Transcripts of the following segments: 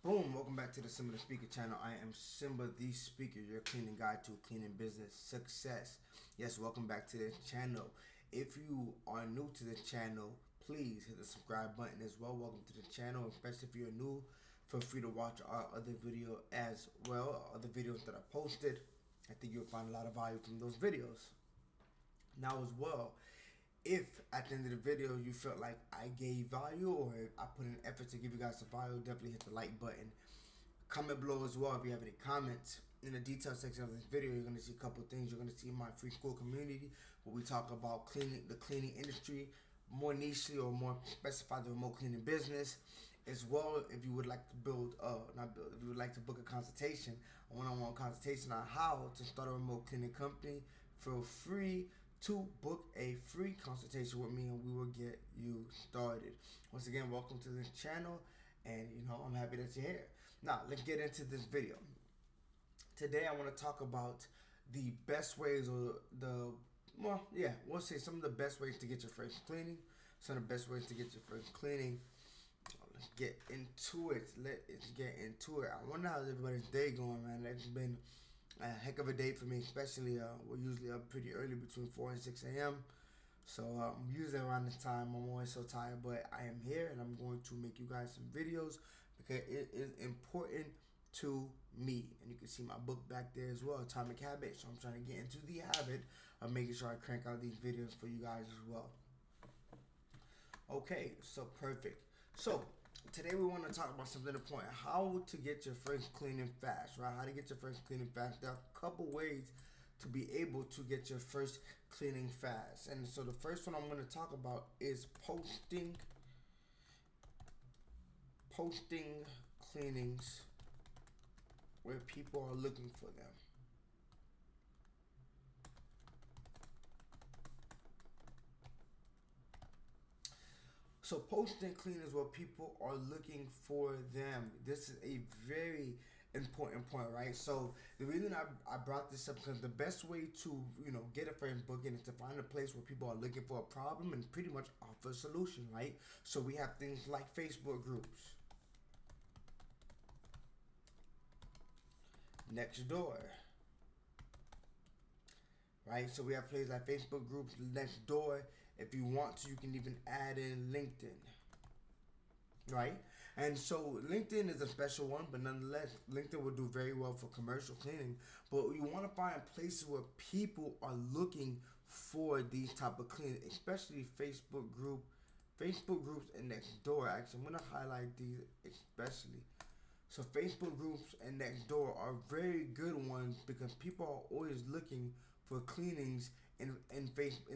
Boom, welcome back to the Simba the Speaker channel. I am Simba the Speaker, your cleaning guide to cleaning business success. Yes, welcome back to the channel. If you are new to the channel, please hit the subscribe button as well. Welcome to the channel, especially if you're new. Feel free to watch our other video as well, other videos that I posted. I think you'll find a lot of value from those videos. Now as well, if at the end of the video you felt like I gave value or I put in effort to give you guys some value, definitely hit the like button. Comment below as well if you have any comments. In the detail section of this video, you're going to see a couple of things. You're going to see my free school community where we talk about the cleaning industry, more nichely or more specified the remote cleaning business. As well, if you would like to if you would like to book a consultation, a one-on-one consultation on how to start a remote cleaning company, feel free to book a free consultation with me and we will get you started. Once again, welcome to this channel, and I'm happy that you're here. Now, let's get into this video. Today I want to talk about the best ways, or we'll say some of the best ways to get your first cleaning. Some of the best ways to get your first cleaning. Let's get into it. I wonder how everybody's day going, man. It's been a heck of a day for me, especially we're usually up pretty early, between 4 and 6 a.m. So usually around this time I'm always so tired, but I am here and I'm going to make you guys some videos because it is important to me. And you can see my book back there as well, Atomic Habits. So I'm trying to get into the habit of making sure I crank out these videos for you guys as well. Okay, so perfect. So today we want to talk about something important: how to get your first cleaning fast, right? How to get your first cleaning fast. There are a couple ways to be able to get your first cleaning fast. And so the first one I'm going to talk about is posting cleanings where people are looking for them. So posting cleaners where people are looking for them. This is a very important point, right? So the reason I brought this up, because the best way to get a first booking is to find a place where people are looking for a problem and pretty much offer a solution, right? So we have things like Facebook groups, Nextdoor, right? So we have places like Facebook groups, Nextdoor. If you want to, you can even add in LinkedIn, right? And so LinkedIn is a special one, but nonetheless, LinkedIn will do very well for commercial cleaning. But you want to find places where people are looking for these type of cleaning, especially Facebook groups and Nextdoor. Actually, I'm gonna highlight these especially. So Facebook groups and Nextdoor are very good ones because people are always looking for cleanings in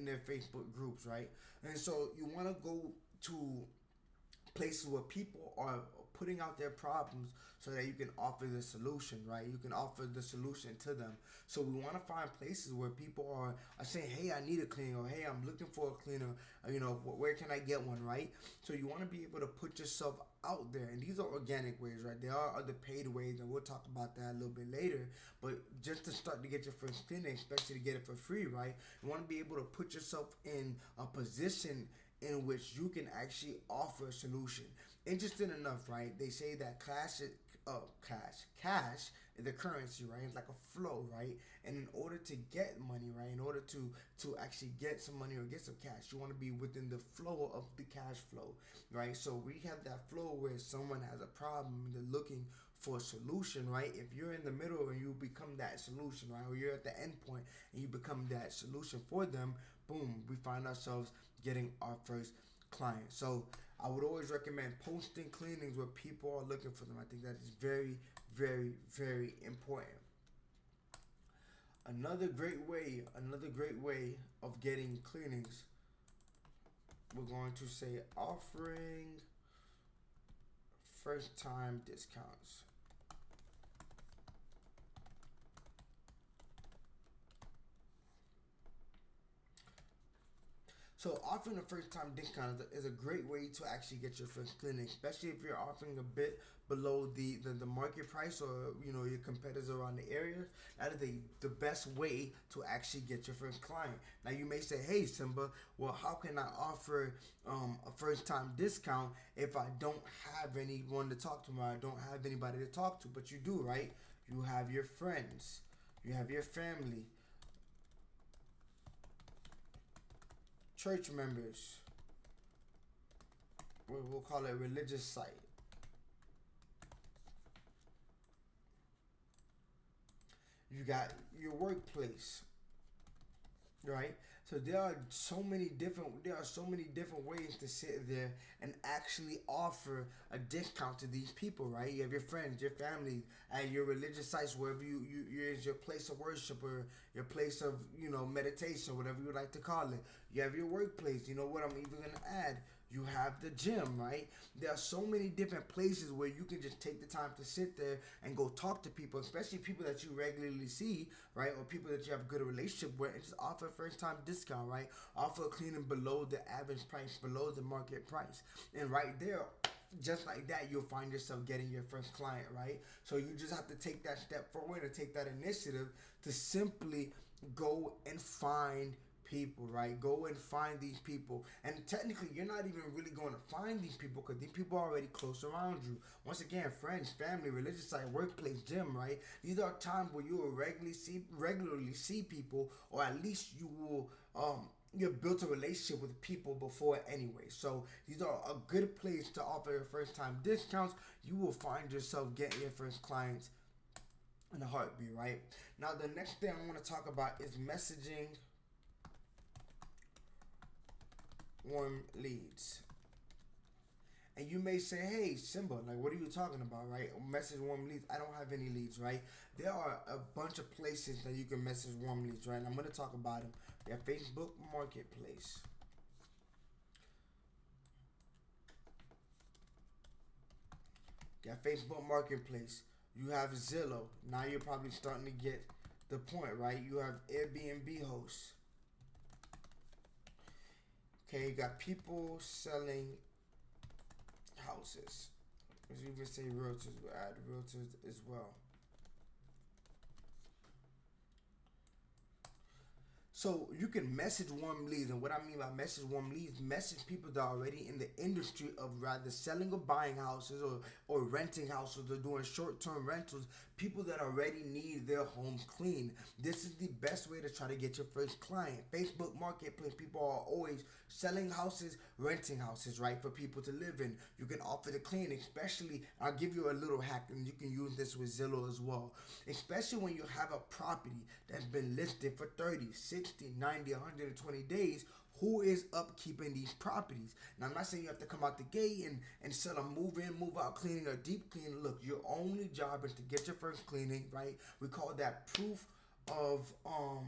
their Facebook groups, right? And so you want to go to places where people are putting out their problems so that you can offer the solution, right? You can offer the solution to them. So we want to find places where people are saying, hey, I need a cleaner, or hey, I'm looking for a cleaner, where can I get one, right? So you want to be able to put yourself out there, and these are organic ways, right? There are other paid ways, and we'll talk about that a little bit later. But just to start to get your first cleaner, especially to get it for free, right? You want to be able to put yourself in a position in which you can actually offer a solution. Interesting enough, right? They say that cash is the currency, right? It's like a flow, right? And in order to get money, right? In order to actually get some money or get some cash, you want to be within the flow of the cash flow, right? So we have that flow where someone has a problem and they're looking for a solution, right? If you're in the middle and you become that solution, right? Or you're at the end point and you become that solution for them, boom, we find ourselves getting our first client. So I would always recommend posting cleanings where people are looking for them. I think that is very, very, very important. Another great way of getting cleanings, we're going to say offering first time discounts. So offering a first time discount is a great way to actually get your first clinic, especially if you're offering a bit below the market price, or your competitors around the area. That is the best way to actually get your first client. Now you may say, hey Simba, well, how can I offer a first time discount if I don't have anyone to talk to, or I don't have anybody to talk to? But you do, right? You have your friends, you have your family, church members. We'll call it a religious site. You got your workplace, right? So there are so many different ways to sit there and actually offer a discount to these people, right? You have your friends, your family, at your religious sites, wherever you is your place of worship, or your place of meditation, whatever you would like to call it. You have your workplace. You know what I'm even gonna add? You have the gym, right? There are so many different places where you can just take the time to sit there and go talk to people, especially people that you regularly see, right? Or people that you have a good relationship with, and just offer a first time discount, right? Offer a cleaning below the average price, below the market price. And right there, just like that, you'll find yourself getting your first client, right? So you just have to take that step forward and take that initiative to simply go and find people, right? Go and find these people. And technically, you're not even really going to find these people, because these people are already close around you. Once again, friends, family, religious site, workplace, gym, right? These are times where you will regularly see people, or at least you've built a relationship with people before anyway. So these are a good place to offer your first time discounts. You will find yourself getting your first clients in a heartbeat, right? Now, the next thing I want to talk about is messaging warm leads. And you may say, hey, Simba, like, what are you talking about, right? Message warm leads. I don't have any leads, right? There are a bunch of places that you can message warm leads, right? And I'm going to talk about them. You have Facebook Marketplace. You have Facebook Marketplace. You have Zillow. Now you're probably starting to get the point, right? You have Airbnb hosts. Okay, you got people selling houses. As you even say realtors, we'll add realtors as well. So you can message warm leads, and what I mean by message warm leads, message people that are already in the industry of rather selling or buying houses, or renting houses, or doing short-term rentals. People that already need their homes clean. This is the best way to try to get your first client. Facebook Marketplace, people are always selling houses, renting houses, right, for people to live in. You can offer the clean, especially, I'll give you a little hack, and you can use this with Zillow as well. Especially when you have a property that's been listed for 30, 60, 90, 120 days. Who is upkeeping these properties? Now, I'm not saying you have to come out the gate and sell a move in, move out cleaning or deep cleaning. Look, your only job is to get your first cleaning, right? We call that proof of oh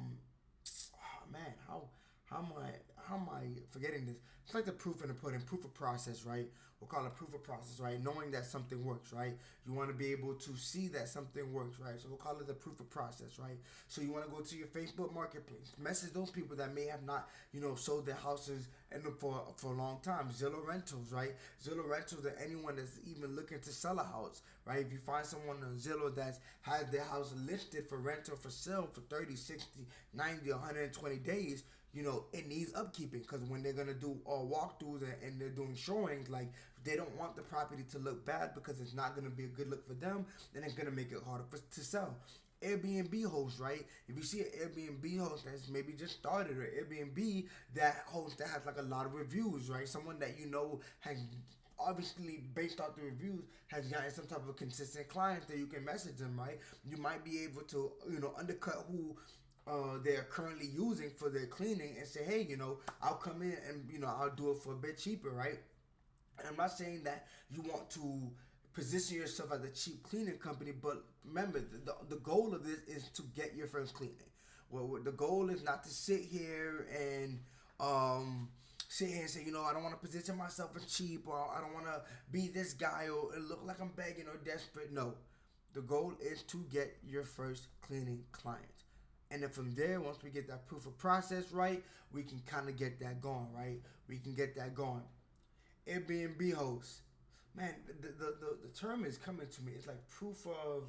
man, how am I forgetting this? It's like the proof in the pudding, proof of process, right? We'll call it proof of process, right? Knowing that something works, right? You want to be able to see that something works, right? So we'll call it the proof of process, right? So you want to go to your Facebook Marketplace, message those people that may have not, sold their houses for a long time. Zillow Rentals, right? Zillow Rentals, or anyone that's even looking to sell a house, right? If you find someone on Zillow that's had their house listed for rental, for sale for 30, 60, 90, 120 days, it needs upkeeping, because when they're gonna do walkthroughs and they're doing showings, like, they don't want the property to look bad, because it's not gonna be a good look for them, and it's gonna make it harder to sell. Airbnb host, right? If you see an Airbnb host that's maybe just started, or Airbnb that host that has like a lot of reviews, right? Someone that has obviously, based off the reviews, has gotten some type of consistent clients that you can message them, right? You might be able to undercut who they're currently using for their cleaning, and say, hey, I'll come in and I'll do it for a bit cheaper, right? And I'm not saying that you want to position yourself as a cheap cleaning company, but remember, the goal of this is to get your first cleaning. Well, the goal is not to sit here and say, I don't want to position myself as cheap, or I don't want to be this guy, or look like I'm begging or desperate. No, the goal is to get your first cleaning client. And then from there, once we get that proof of process right, we can kind of get that going, right? We can get that going. Airbnb host, man, the term is coming to me. It's like proof of.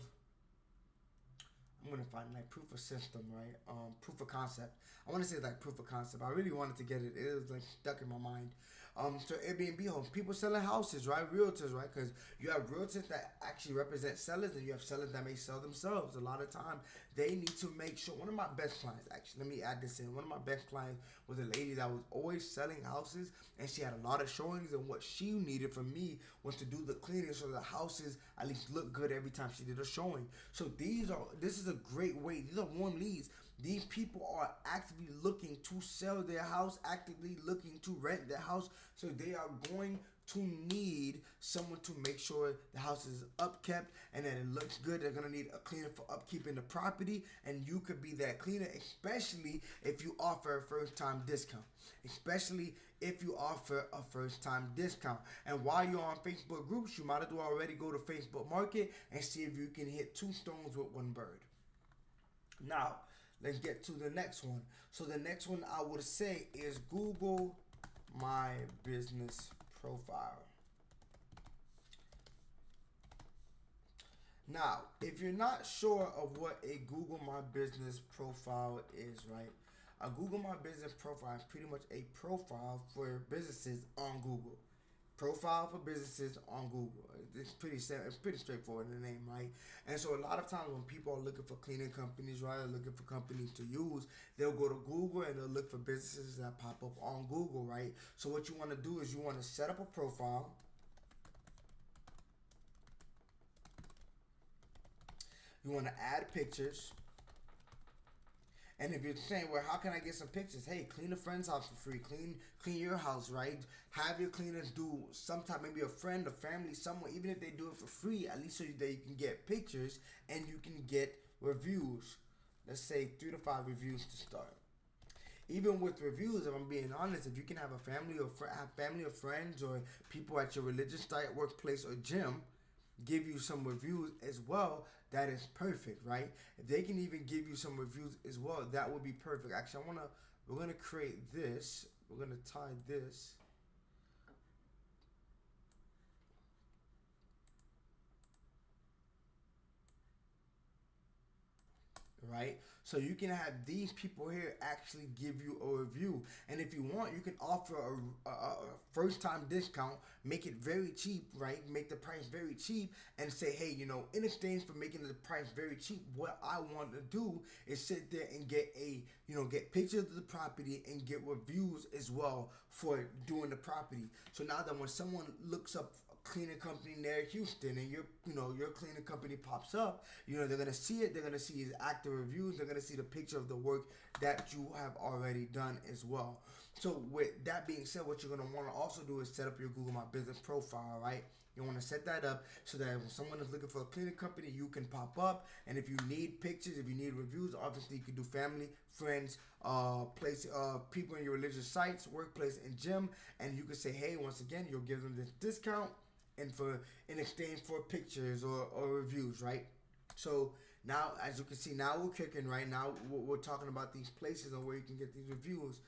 I'm gonna find like proof of system, right? Proof of concept. I want to say like proof of concept. I really wanted to get it. It was like stuck in my mind. So Airbnb homes, people selling houses, right? Realtors, right? Because you have realtors that actually represent sellers, and you have sellers that may sell themselves. A lot of time, they need to make sure. One of my best clients, actually, let me add this in. One of my best clients was a lady that was always selling houses, and she had a lot of showings. And what she needed from me was to do the cleaning so the houses at least look good every time she did a showing. So this is a great way. These are warm leads. These people are actively looking to sell their house, actively looking to rent their house. So they are going to need someone to make sure the house is upkept and that it looks good. They're going to need a cleaner for upkeeping the property. And you could be that cleaner, especially if you offer a first-time discount. Especially if you offer a first-time discount. And while you're on Facebook groups, you might as well already go to Facebook Market and see if you can hit two stones with one bird. Now, let's get to the next one. So the next one I would say is Google My Business Profile. Now, if you're not sure of what a Google My Business Profile is, right? A Google My Business Profile is pretty much a profile for businesses on Google. Profile for businesses on Google. It's pretty straightforward in the name, right? And so a lot of times when people are looking for cleaning companies, right, or looking for companies to use, they'll go to Google and they'll look for businesses that pop up on Google, right? So what you want to do is you want to set up a profile. You want to add pictures. And if you're saying, well, how can I get some pictures? Hey, clean a friend's house for free. Clean your house, right? Have your cleaners do sometime, maybe a friend, a family, someone, even if they do it for free, at least so that you can get pictures and you can get reviews. Let's say 3 to 5 reviews to start. Even with reviews, if I'm being honest, if you can have a family or friends or people at your religious site, workplace, or gym give you some reviews as well, that is perfect, right? If they can even give you some reviews as well, that would be perfect. Actually, we're gonna create this. We're gonna tie this. Right? So you can have these people here actually give you a review. And if you want, you can offer a first-time discount, make it very cheap, right? Make the price very cheap and say, hey, in exchange for making the price very cheap, what I want to do is sit there and get pictures of the property and get reviews as well for doing the property. So now that when someone looks up cleaning company near Houston and your cleaning company pops up, they're gonna see it, they're gonna see his active reviews, they're gonna see the picture of the work that you have already done as well. So with that being said, what you're gonna want to also do is set up your Google My Business profile, right? You want to set that up so that when someone is looking for a cleaning company, you can pop up. And if you need pictures, if you need reviews, obviously you can do family, friends, people in your religious sites, workplace, and gym. And you can say, hey, once again, you'll give them this discount in exchange for pictures or reviews, right? So now, as you can see, now we're kicking right now. We're talking about these places and where you can get these reviews.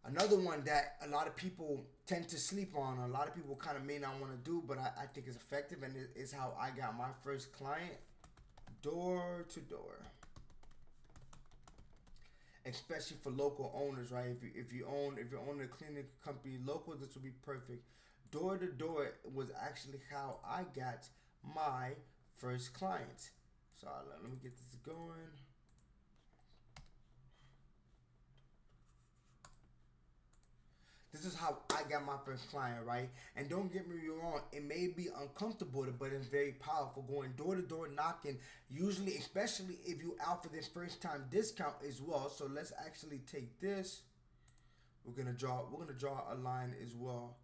Another one that a lot of people tend to sleep on, a lot of people kind of may not want to do, but I think is effective, and it is how I got my first client, door to door. Especially for local owners, right? If you own a cleaning company local, this would be perfect. Door to door was actually how I got my first client. So let me get this going. This is how I got my first client, right? And don't get me wrong, it may be uncomfortable, but it's very powerful. Going door to door knocking, usually, especially if you offer this first time discount as well. So let's actually take this. We're gonna draw a line as well.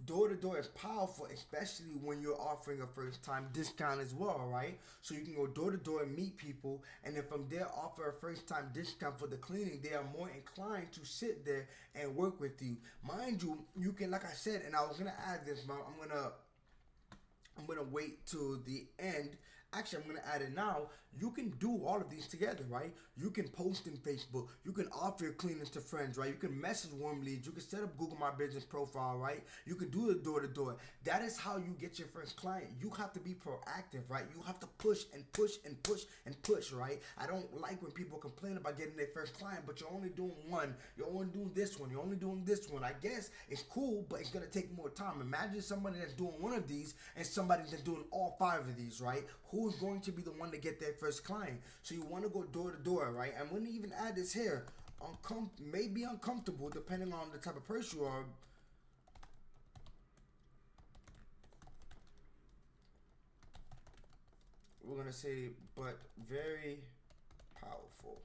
Door to door is powerful, especially when you're offering a first time discount as well, right? So you can go door to door and meet people, and then from there offer a first time discount for the cleaning. They are more inclined to sit there and work with you. Mind you, you can, like I said, and I was gonna add this, but I'm gonna wait till the end Actually, I'm gonna add it now. You can do all of these together, right? You can post in Facebook. You can offer your cleanings to friends, right? You can message warm leads. You can set up Google My Business profile, right? You can do it door to door. That is how you get your first client. You have to be proactive, right? You have to push and push and push and push, right? I don't like when people complain about getting their first client, but you're only doing one. You're only doing this one. You're only doing this one. I guess it's cool, but it's gonna take more time. Imagine somebody that's doing one of these and somebody that's doing all five of these, right? Who is going to be the one to get their first client? So you want to go door to door, right? And when you even add this here, may be uncomfortable depending on the type of person you are. We're gonna say, but very powerful.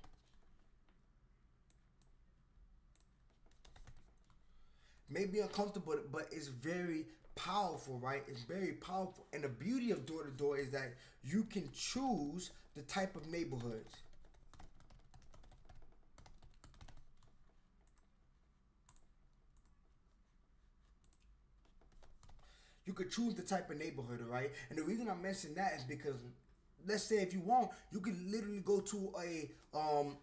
May be uncomfortable, but it's very powerful, right? It's very powerful. And the beauty of door to door is that you can choose the type of neighborhoods. You could choose the type of neighborhood, right? And the reason I mention that is because, let's say if you want, you can literally go to a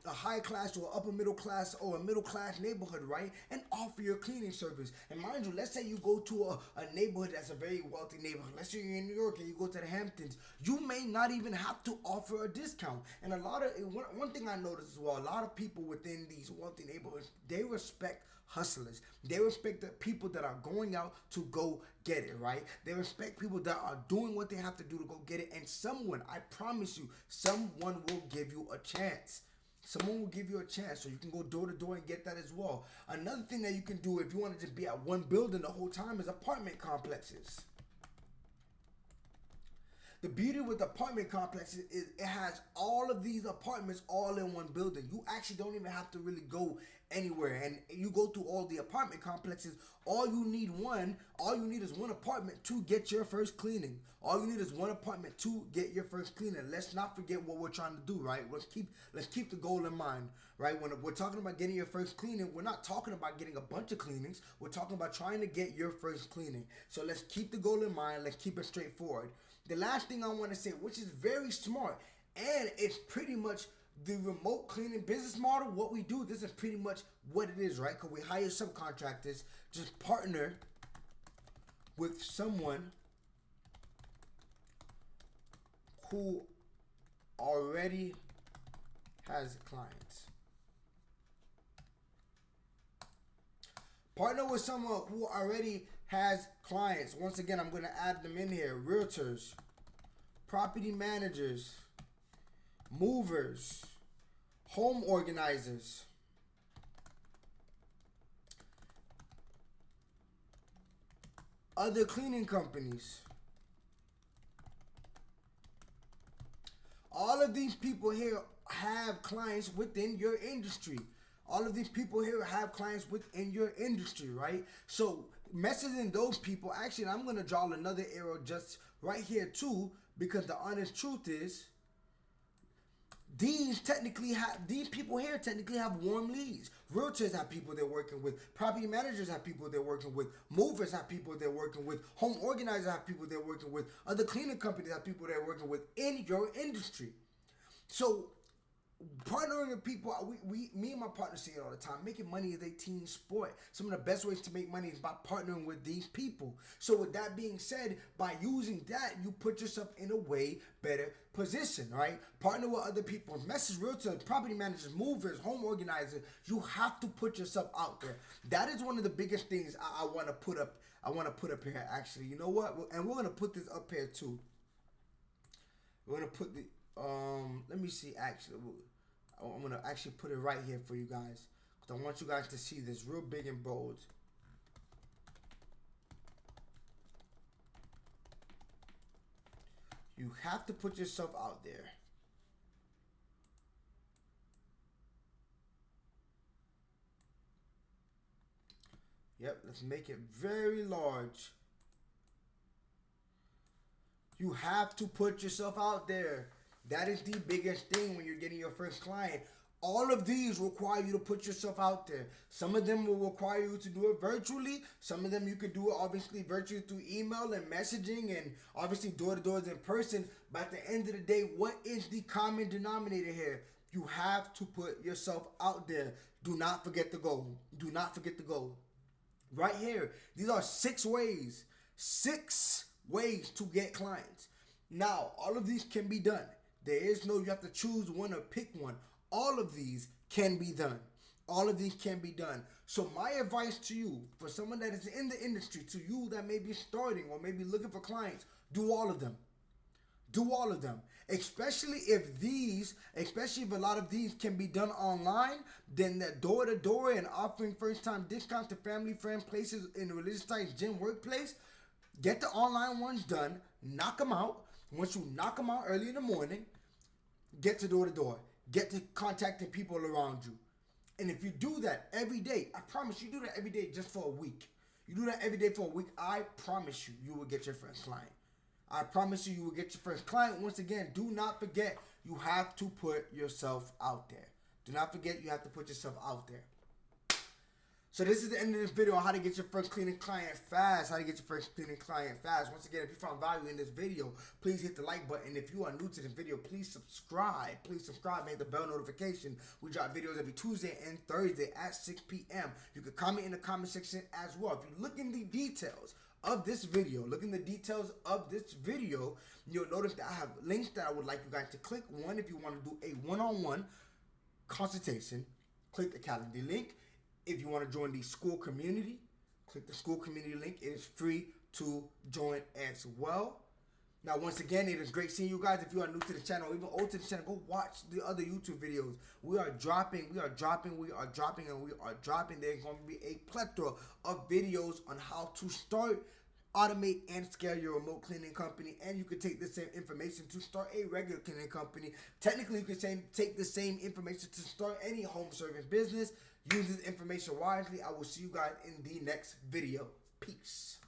high class or upper middle class or a middle class neighborhood, right? And offer your cleaning service. And mind you, let's say you go to a neighborhood that's a very wealthy neighborhood. Let's say you're in New York and you go to the Hamptons. You may not even have to offer a discount. And a lot of one thing I noticed as well, a lot of people within these wealthy neighborhoods, they respect hustlers. They respect the people that are going out to go get it, right? They respect people that are doing what they have to do to go get it. And someone, I promise you, someone will give you a chance. Someone will give you a chance, so you can go door to door and get that as well. Another thing that you can do if you want to just be at one building the whole time is apartment complexes. The beauty with apartment complexes is it has all of these apartments all in one building. You actually don't even have to really go anywhere. And you go through all the apartment complexes, all you need is one apartment to get your first cleaning. All you need is one apartment to get your first cleaning. Let's not forget what we're trying to do, right? Let's keep the goal in mind, right? When we're talking about getting your first cleaning, we're not talking about getting a bunch of cleanings. We're talking about trying to get your first cleaning. So let's keep the goal in mind. Let's keep it straightforward. The last thing I want to say, which is very smart, and it's pretty much the remote cleaning business model. What we do, this is pretty much what it is, right? Because we hire subcontractors, just partner with someone who already has clients. Partner with someone who already has clients. Once again, I'm going to add them in here. Realtors, property managers, movers, home organizers, other cleaning companies. All of these people here have clients within your industry. All of these people here have clients within your industry, right? So messaging those people, actually, I'm going to draw another arrow just right here too, because the honest truth is, these people here technically have warm leads. Realtors have people they're working with. Property managers have people they're working with. Movers have people they're working with. Home organizers have people they're working with. Other cleaning companies have people they're working with in your industry. So partnering with people, me and my partner say it all the time. Making money is a team sport. Some of the best ways to make money is by partnering with these people. So with that being said, by using that, you put yourself in a way better position, right? Partner with other people. Message realtors, property managers, movers, home organizers. You have to put yourself out there. That is one of the biggest things I want to put up. I want to put up here. Actually, you know what? And we're gonna put this up here too. We're gonna put the let me see. Actually, I'm gonna actually put it right here for you guys because I want you guys to see this real big and bold. You have to put yourself out there. Yep, let's make it very large. You have to put yourself out there. That is the biggest thing when you're getting your first client. All of these require you to put yourself out there. Some of them will require you to do it virtually. Some of them you could do it obviously virtually through email and messaging, and obviously door-to-door is in person. But at the end of the day, what is the common denominator here? You have to put yourself out there. Do not forget the goal. Do not forget the goal. Right here, these are 6 ways. 6 ways to get clients. Now, all of these can be done. There is no, you have to choose one or pick one. All of these can be done. All of these can be done. So my advice to you, for someone that is in the industry, to you that may be starting or maybe looking for clients, do all of them. Do all of them. Especially if a lot of these can be done online, then that door-to-door and offering first-time discounts to family, friend places in religious sites, gym, workplace, get the online ones done, knock them out. Once you knock them out early in the morning, get to door-to-door. Get to contacting people around you. And if you do that every day, I promise you do that every day just for a week. You do that every day for a week, I promise you, you will get your first client. I promise you, you will get your first client. Once again, do not forget, you have to put yourself out there. Do not forget, you have to put yourself out there. So this is the end of this video on how to get your first cleaning client fast. How to get your first cleaning client fast. Once again, if you found value in this video, please hit the like button. If you are new to this video, please subscribe. Please subscribe and hit the bell notification. We drop videos every Tuesday and Thursday at 6 p.m. You can comment in the comment section as well. If you look in the details of this video, you'll notice that I have links that I would like you guys to click. One, if you want to do a one-on-one consultation, click the calendar link. If you want to join the school community, click the school community link. It is free to join as well. Now, once again, it is great seeing you guys. If you are new to the channel, or even old to the channel, go watch the other YouTube videos. We are dropping. There's going to be a plethora of videos on how to start, automate, and scale your remote cleaning company. And you can take the same information to start a regular cleaning company. Technically, you can take the same information to start any home service business. Use this information wisely. I will see you guys in the next video. Peace.